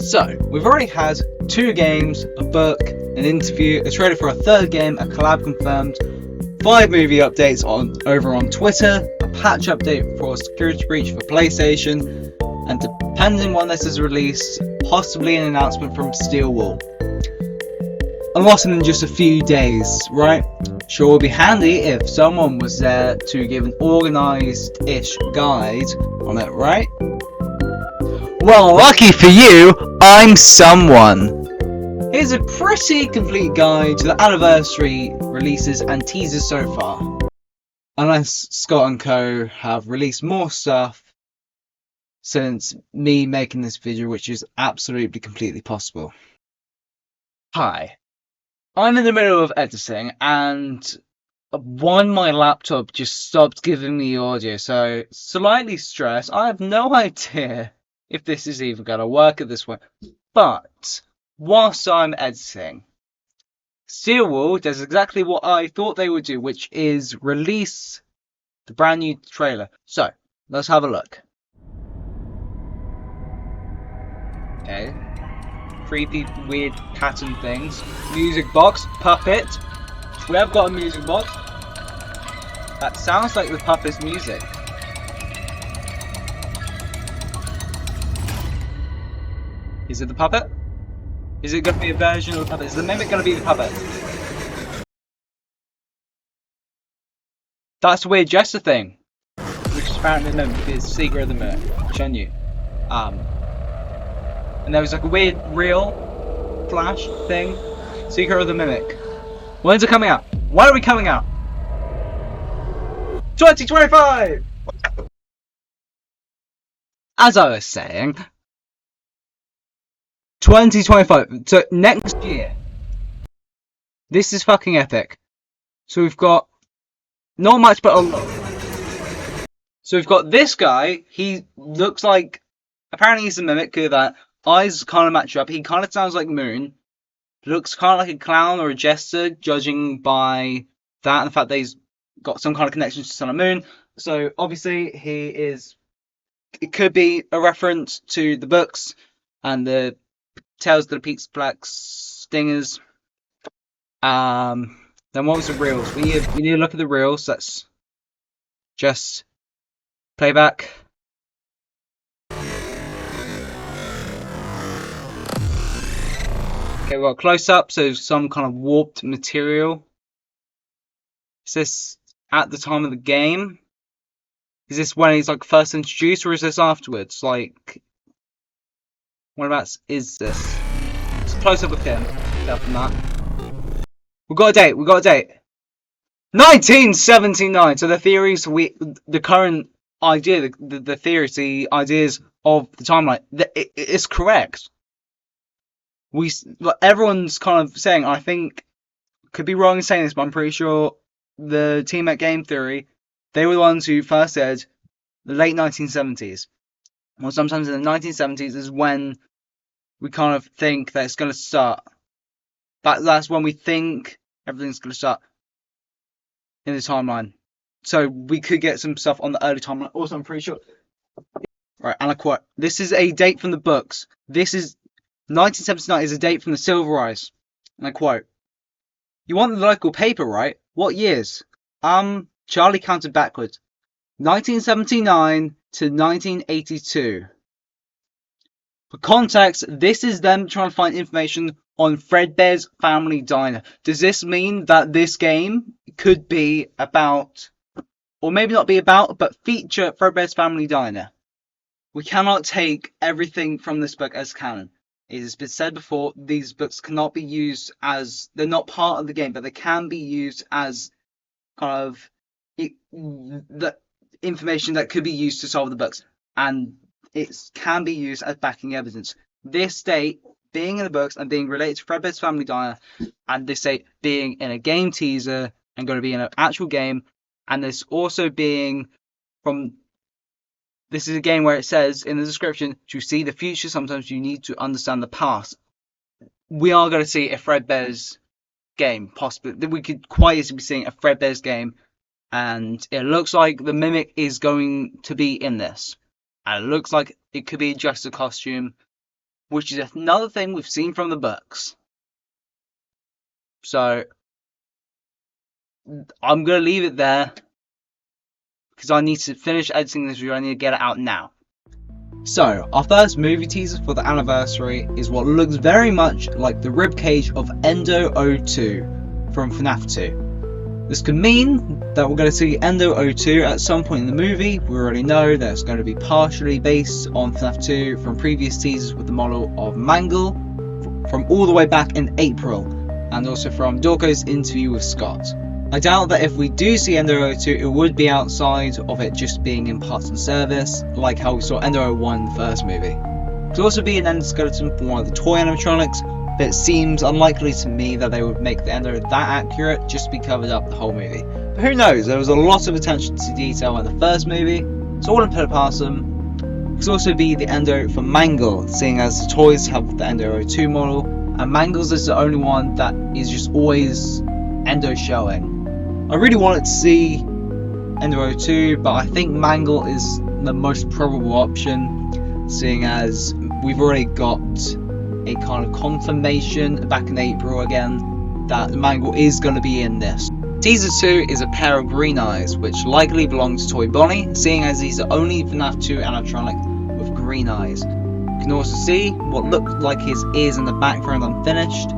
So, we've already had 2 games, a book, an interview, a trailer for a 3rd game, a collab confirmed, 5 movie updates over on Twitter, a patch update for security breach for PlayStation, and depending when this is released, possibly an announcement from Steelwall. A lot in just a few days, right? Sure would be handy if someone was there to give an organised-ish guide on it, right? Well, lucky for you, I'm someone. Here's a pretty complete guide to the anniversary releases and teasers so far. Unless Scott & Co have released more stuff since me making this video, which is absolutely completely possible. Hi. I'm in the middle of editing and my laptop just stopped giving me audio, so slightly stressed. I have no idea if this is even going to work at this point. But whilst I'm editing, Steelwall does exactly what I thought they would do, which is release the brand new trailer. So let's have a look. Okay. Creepy, weird pattern things. Music box, puppet. We have got a music box. That sounds like the puppet's music. Is it the puppet? Is it going to be a version of the puppet? Is the mimic going to be the puppet? That's a weird gesture thing. Which is apparently the mimic is Secret of the Mimic, which I knew. And there was like a weird reel flash thing. Secret of the Mimic. When's it coming out? When are we coming out? 2025! As I was saying, 2025. So next year. This is fucking epic. So we've got not much but a lot. So we've got this guy. He looks like, apparently he's a mimic. Look at that. Eyes kind of match up. He kind of sounds like Moon. Looks kind of like a clown or a jester, judging by that and the fact that he's got some kind of connection to Sun and Moon. So obviously he is. It could be a reference to the books and the Tales of the Peaks Black Stingers. Then what was the reels? We need to look at the reels. Let's just play back. Okay, well, close up, so some kind of warped material. Is this at the time of the game? Is this when he's like first introduced, or is this afterwards? Like, whereabouts is this? It's a close up of him. Up from that. We got a date. 1979. So the theories, the current idea, the theories, the ideas of the timeline, it's correct. Everyone's kind of saying, I think, could be wrong in saying this, but I'm pretty sure the team at Game Theory, they were the ones who first said the late 1970s. Or sometimes in the 1970s is when we kind of think that it's going to start. That's when we think everything's going to start in the timeline. So we could get some stuff on the early timeline. Also, I'm pretty sure. Right, and I quote, this is a date from the books. This is 1979 is a date from the Silver Eyes. And I quote, "You want the local paper, right? What years?" Charlie counted backwards. 1979 to 1982. For context, this is them trying to find information on Fredbear's Family Diner. Does this mean that this game could be about, or maybe not be about, but feature Fredbear's Family Diner? We cannot take everything from this book as canon. It has been said before, these books cannot be used as, they're not part of the game, but they can be used as kind of the information that could be used to solve the books. And it can be used as backing evidence. This date being in the books and being related to Fredbear's Family Diner, and this date being in a game teaser and going to be in an actual game, and this also being from... This is a game where it says in the description, to see the future, sometimes you need to understand the past. We are going to see a Fredbear's game, possibly. We could quite easily be seeing a Fredbear's game. And it looks like the Mimic is going to be in this. And it looks like it could be just a costume. which is another thing we've seen from the books. So I'm going to leave it there because I need to finish editing this video. I need to get it out now. So our first movie teaser for the anniversary is what looks very much like the ribcage of Endo 02 from FNAF 2. This could mean that we're going to see Endo 02 at some point in the movie. We already know that it's going to be partially based on FNAF 2 from previous teasers with the model of Mangle from all the way back in April, and also from Dorko's interview with Scott. I doubt that if we do see Endo 02, it would be outside of it just being in parts and service, like how we saw Endo 01 in the first movie. It could also be an endoskeleton from one of the toy animatronics, but it seems unlikely to me that they would make the Endo that accurate just to be covered up the whole movie. But who knows, there was a lot of attention to detail in the first movie, so I wouldn't put it past them. It could also be the Endo from Mangle, seeing as the toys have the Endo 02 model, and Mangle's is the only one that is just always Endo showing. I really wanted to see Endo 02, but I think Mangle is the most probable option, seeing as we've already got a kind of confirmation back in April again that Mangle is going to be in this. Teaser 2 is a pair of green eyes, which likely belong to Toy Bonnie, seeing as he's the only FNAF 2 animatronic with green eyes. You can also see what looked like his ears in the background unfinished,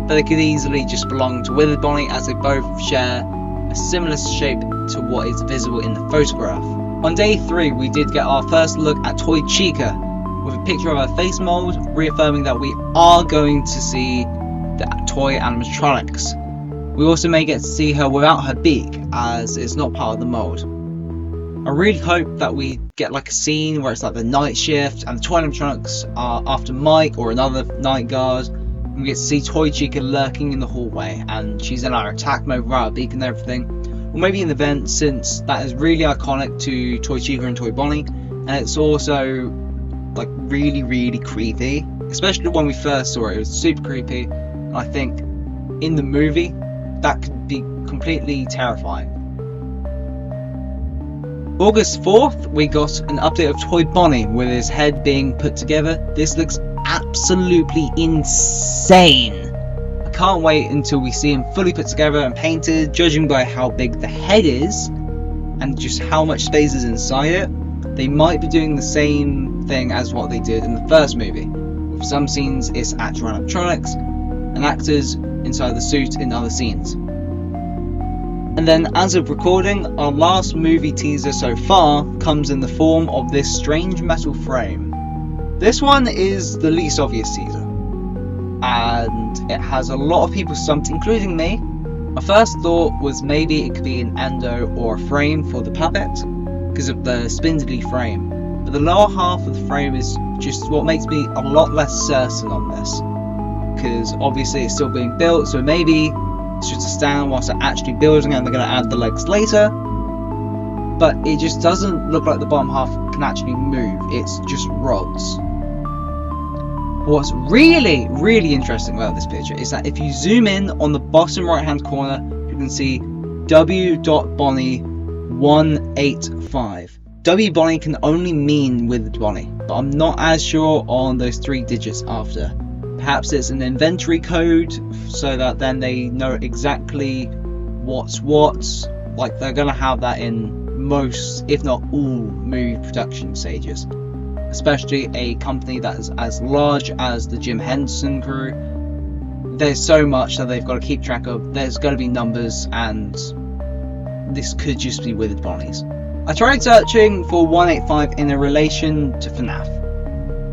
but they could easily just belong to Withered Bonnie, as they both share a similar shape to what is visible in the photograph. On day 3 we did get our first look at Toy Chica, with a picture of her face mold, reaffirming that we are going to see the toy animatronics. We also may get to see her without her beak, as it's not part of the mold. I really hope that we get like a scene where it's like the night shift and the toy animatronics are after Mike or another night guard, and we get to see Toy Chica lurking in the hallway and she's in our attack mode without a beak and everything. Or maybe an event, since that is really iconic to Toy Chica and Toy Bonnie, and it's also like really creepy, especially when we first saw it. It was super creepy, and I think in the movie that could be completely terrifying. August 4th we got an update of Toy Bonnie with his head being put together. This looks absolutely insane. I can't wait until we see him fully put together and painted, judging by how big the head is and just how much space is inside it. They might be doing the same thing as what they did in the first movie. With some scenes it's actual animatronics and actors inside the suit in other scenes. And then, as of recording, our last movie teaser so far comes in the form of this strange metal frame. This one is the least obvious teaser, and it has a lot of people stumped, including me. My first thought was maybe it could be an endo or a frame for the puppet, because of the spindly frame, but the lower half of the frame is just what makes me a lot less certain on this, because obviously it's still being built, so maybe it's just a stand whilst they're actually building it and they're going to add the legs later, but it just doesn't look like the bottom half can actually move, it's just rods. What's really interesting about this picture is that if you zoom in on the bottom right hand corner, you can see W.Bonnie 185. W Bonnie can only mean Withered Bonnie, but I'm not as sure on those 3 digits after. Perhaps it's an inventory code so that then they know exactly what's what. Like they're gonna have that in most, if not all, movie production stages. Especially a company that is as large as the Jim Henson crew. There's so much that they've got to keep track of. There's going to be numbers, and this could just be Withered Bonnies. I tried searching for 185 in a relation to FNAF,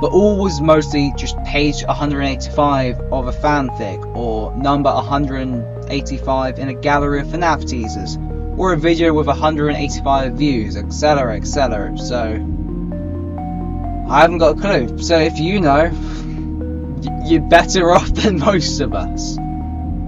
but all was mostly just page 185 of a fanfic, or number 185 in a gallery of FNAF teasers, or a video with 185 views, etc, etc. So I haven't got a clue. So if you know, you're better off than most of us.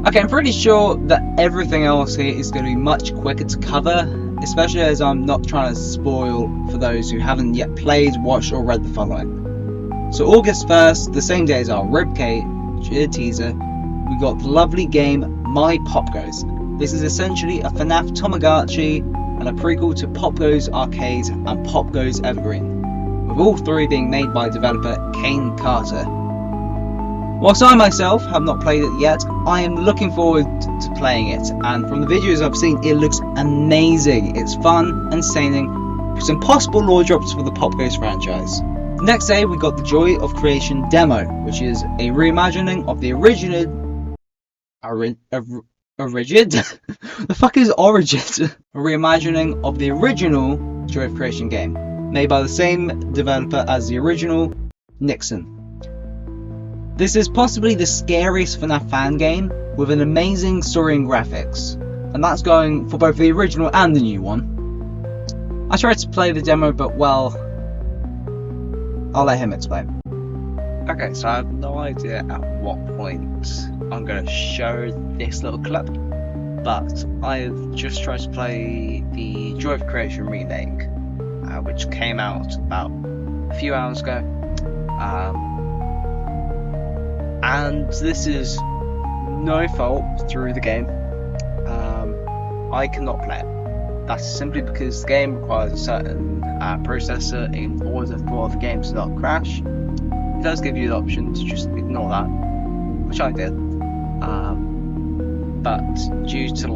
Okay, I'm pretty sure that everything else here is going to be much quicker to cover, especially as I'm not trying to spoil for those who haven't yet played, watched or read the following. So August 1st, the same day as our ribcage teaser, we got the lovely game My Pop Goes. This is essentially a FNAF Tamagotchi and a prequel to Pop Goes Arcade and Pop Goes Evergreen, with all 3 being made by developer Kane Carter. Whilst I myself have not played it yet, I am looking forward to playing it, and from the videos I've seen, it looks amazing. It's fun, entertaining, with some possible lore drops for the Pop Ghost franchise. The next day we got the Joy of Creation demo, which is a reimagining of the original... Origid? The fuck is Origid? A reimagining of the original Joy of Creation game, made by the same developer as the original, Nixon. This is possibly the scariest FNAF fan game, with an amazing story and graphics, and that's going for both the original and the new one. I tried to play the demo, but well, I'll let him explain. Okay, so I have no idea at what point I'm going to show this little clip, but I've just tried to play the Joy of Creation remake, which came out about a few hours ago. And this is no fault through the game. I cannot play it. That's simply because the game requires a certain processor in order for the game to not crash. It does give you the option to just ignore that, which I did. But due to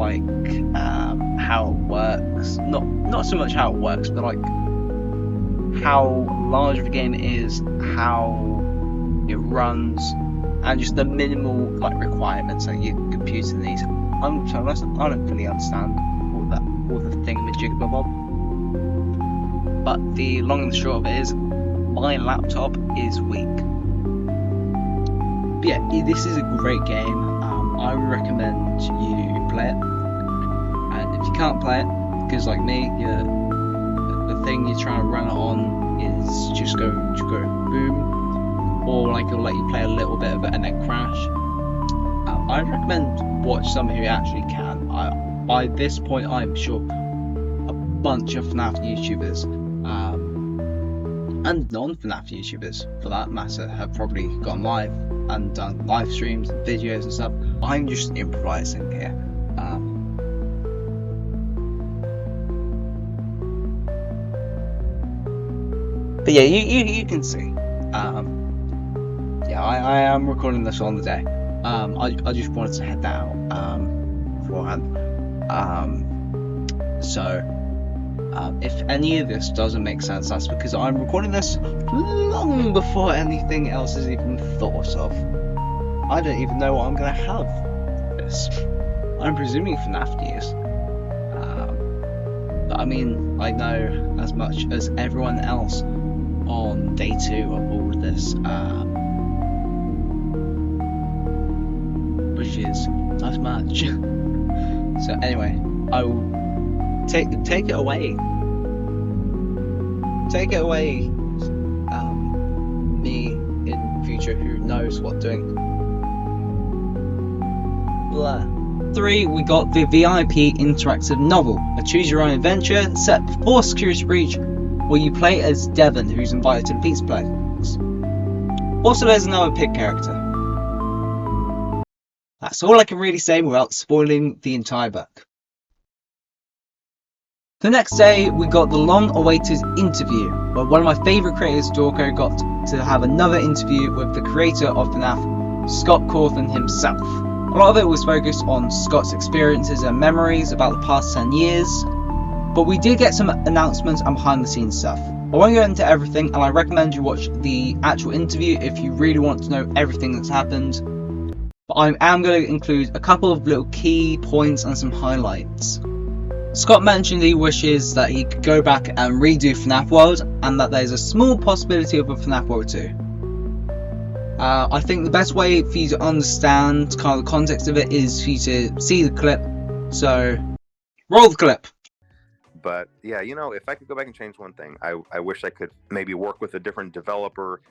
how it works, not so much how it works, but like how large of a game it is, how it runs, and just the minimal requirements that your computer needs. I'm to be honest, I don't fully understand all the thingamajiggabob. But the long and the short of it is, my laptop is weak. But yeah, this is a great game. I would recommend you play it. And if you can't play it, because like me, the thing you're trying to run it on is just go boom. Or it'll let you play a little bit of it and then crash. I'd recommend watch someone who actually can. By this point, I'm sure a bunch of FNAF YouTubers and non-FNAF YouTubers, for that matter, have probably gone live and done live streams and videos and stuff. I'm just improvising here. But yeah, you can see. Yeah, I am recording this on the day. I just wanted to head out beforehand. So if any of this doesn't make sense, that's because I'm recording this long before anything else is even thought of. I don't even know what I'm gonna have for this. I'm presuming FNAF news. But I mean, I know as much as everyone else on day 2 of all of this. Which is not much. So anyway, I will take it away. Take it away, me in future who knows what doing. Blah. 3, we got the VIP interactive novel, a choose your own adventure set before security breach, where you play as Devon, who's invited to the pizza place. Also, there's another pig character. That's all I can really say without spoiling the entire book. The next day, we got the long-awaited interview, where one of my favourite creators, Dorko, got to have another interview with the creator of FNAF, Scott Cawthon himself. A lot of it was focused on Scott's experiences and memories about the past 10 years, but we did get some announcements and behind-the-scenes stuff. I won't go into everything, and I recommend you watch the actual interview if you really want to know everything that's happened. But I am going to include a couple of little key points and some highlights. Scott mentioned he wishes that he could go back and redo FNAF World, and that there's a small possibility of a FNAF World 2. I think the best way for you to understand kind of the context of it is for you to see the clip. So, roll the clip. But yeah, if I could go back and change one thing, I wish I could maybe work with a different developer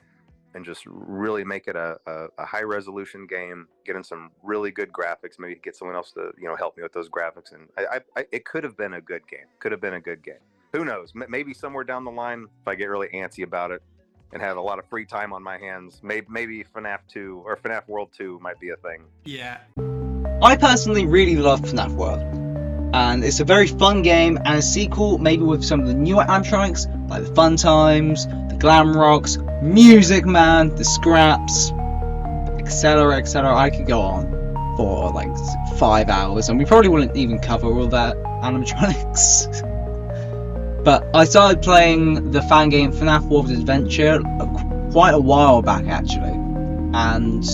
and just really make it a high resolution game, get in some really good graphics, maybe get someone else to help me with those graphics, and it could have been a good game. Who knows? Maybe somewhere down the line, if I get really antsy about it and have a lot of free time on my hands, maybe FNAF 2 or FNAF World 2 might be a thing. Yeah. I personally really love FNAF World, and it's a very fun game, and a sequel maybe with some of the newer animatronics like the Fun Times, the Glam Rocks, Music Man, the Scraps. etc, etc. I could go on for like 5 hours, and we probably wouldn't even cover all that animatronics. But I started playing the fan game FNAF Warped Adventure quite a while back actually, and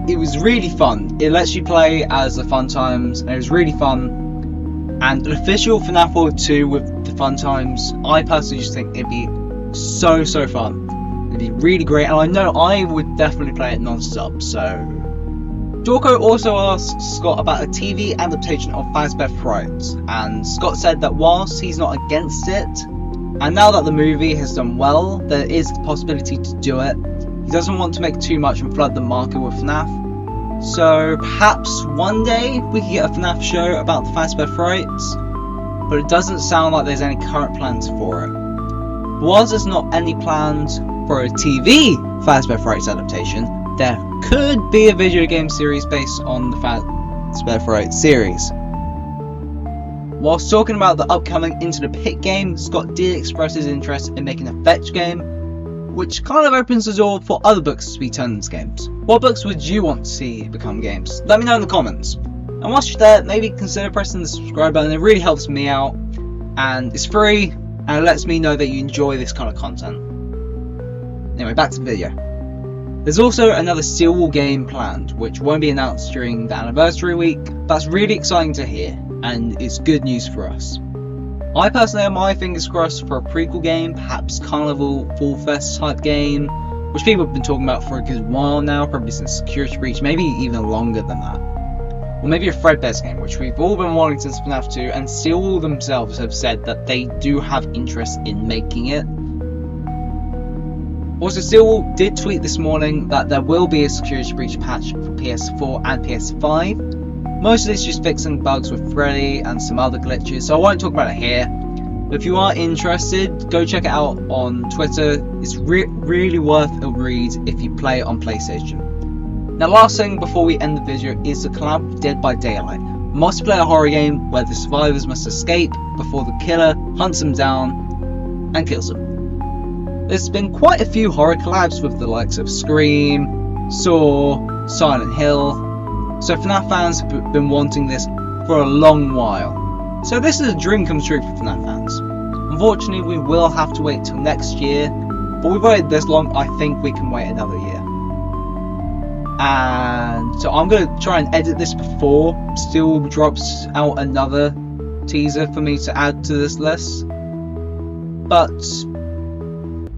it was really fun. It lets you play as the Fun Times, and it was really fun. And an official FNAF World 2 with the Fun Times, I personally just think it'd be so fun. It'd be really great, and I know I would definitely play it non-stop, so... Dorko also asked Scott about a TV adaptation of Fazbear Fright, and Scott said that whilst he's not against it, and now that the movie has done well, there is the possibility to do it. He doesn't want to make too much and flood the market with FNAF. So perhaps one day we could get a FNAF show about the Fazbear Frights, but it doesn't sound like there's any current plans for it. Whilst there's not any plans for a TV Fazbear Frights adaptation, there could be a video game series based on the Fazbear Frights series. Whilst talking about the upcoming Into the Pit game, Scott did express his interest in making a fetch game, which kind of opens the door for other books to be turned into games. What books would you want to see become games? Let me know in the comments. And whilst you're there, maybe consider pressing the subscribe button. It really helps me out, and it's free, and it lets me know that you enjoy this kind of content. Anyway, back to the video. There's also another Steel game planned, which won't be announced during the anniversary week. That's really exciting to hear, and it's good news for us. I personally have my fingers crossed for a prequel game, perhaps Carnival Fall Fest type game, which people have been talking about for a good while now, probably since Security Breach, maybe even longer than that. Or maybe a Fredbear's game, which we've all been wanting since FNAF 2, and Steel themselves have said that they do have interest in making it. Also, Steel did tweet this morning that there will be a Security Breach patch for PS4 and PS5. Most of this is just fixing bugs with Freddy and some other glitches, so I won't talk about it here. But if you are interested, go check it out on Twitter. It's really worth a read if you play it on PlayStation. Now, last thing before we end the video is the collab with Dead by Daylight, a multiplayer horror game where the survivors must escape before the killer hunts them down and kills them. There's been quite a few horror collabs with the likes of Scream, Saw, Silent Hill, so FNAF fans have been wanting this for a long while. So this is a dream come true for FNAF fans. Unfortunately, we will have to wait till next year, but we've waited this long, I think we can wait another year. And so I'm going to try and edit this before Steel drops out another teaser for me to add to this list. But,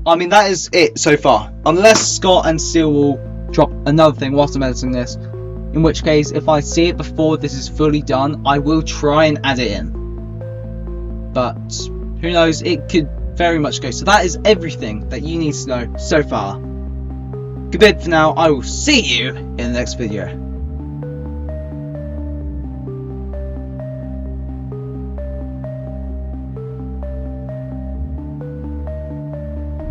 I mean, that is it so far. Unless Scott and Steel will drop another thing whilst I'm editing this. In which case, if I see it before this is fully done, I will try and add it in. But, who knows, it could very much go. So that is everything that you need to know so far. Goodbye for now, I will see you in the next video.